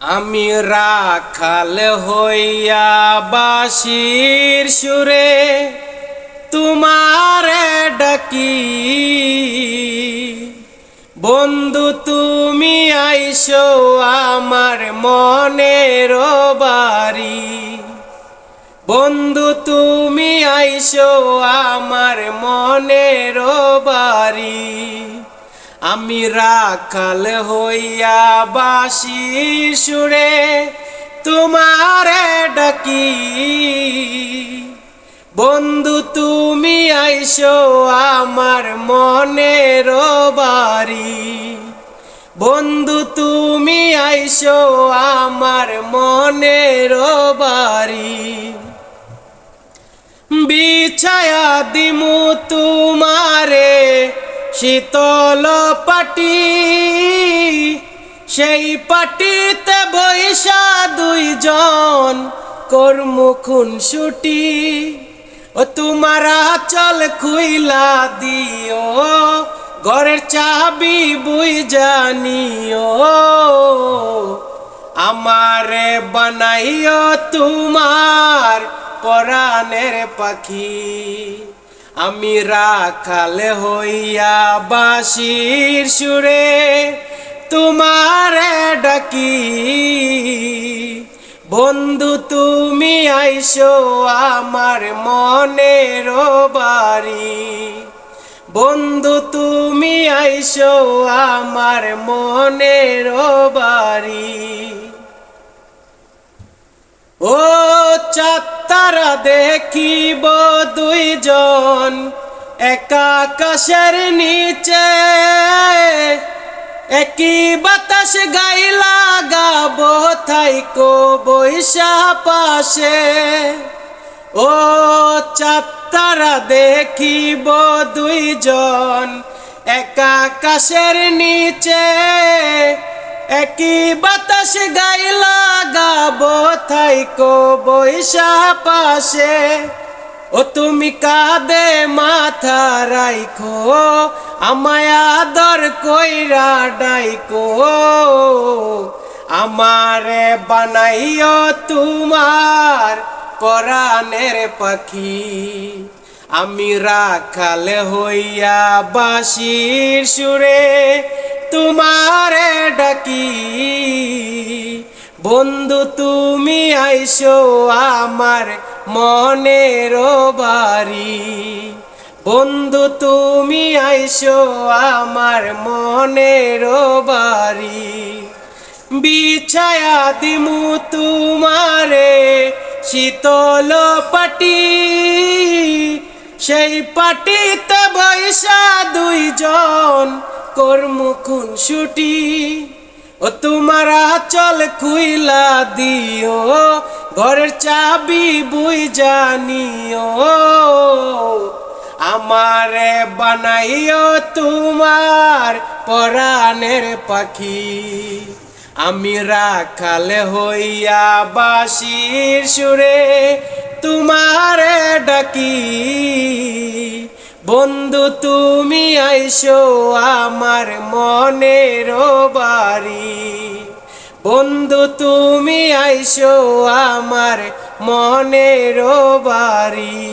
আমি রাখাল হইয়া বাঁশির সুরে তোমারে ডাকি, বন্ধু তুমি আইসো আমার মনের বাড়ি। বন্ধু তুমি আইসো আমার মনের বাড়ি। আমি রাখাল হইয়া বাঁশির সুরে তোমারে ডাকি, বন্ধু তুমি আইসো আমার মনের বাড়ি। বন্ধু তুমি আইসো আমার মনের বাড়ি। বিছায়া দিমু তোমারে শীতল পাটি, সেই পাটিতে বৈশা দুইজন করমু খুনসুটি। ও তোমার আঁচল খুইলা দিও, ঘরের চাবি বুইঝা নিও। আমারে বানাইও তোমার পরাণের পাখি। আমি রাখাল হইয়া বাঁশির সুরে তোমারে ডাকি, বন্ধু তুমি আইসো আমার মনের বাড়ি। বন্ধু তুমি আইসো আমার মনের বাড়ি। ও চাঁদ-তারা দেখিব দুইজন একা আকাশের নিচে, একই বাতাস গাইলা গাবো থাইকো বৈশা পাশে। ও চাঁদ-তারা দেখিব দুইজন একা আকাশের নিচে, একই বাতাস গাইলা গাবো থাইকো বৈশা পাশে। ও তুমি কাঁধে মাথা রাইখো, আমায় আদর কইরা ডাইকো। আমারে বানাইও তোমার পরাণের পাখি। আমি রাখাল হইয়া বাঁশির সুরে তোমারে ডাকি, বন্ধু তুমি আইসো আমার মনের বাড়ি। বন্ধু তুমি আইসো আমার মনের বাড়ি। বিছায়া দিমু তোমারে শীতল পাটি, সেই পাটিতে বৈশা দুইজন করমু খুনসুটি। ও তোমার আঁচল খুইলা দিও, ঘরের চাবি বুইঝা নিও। আমারে বানাইও তোমার পরাণের পাখি। আমি রাখাল হইয়া বাঁশির সুরে তোমারে ডাকি, বন্ধু তুমি আইসো আমার মনের বাড়ি। বন্ধু তুমি আইসো আমার মনের বাড়ি।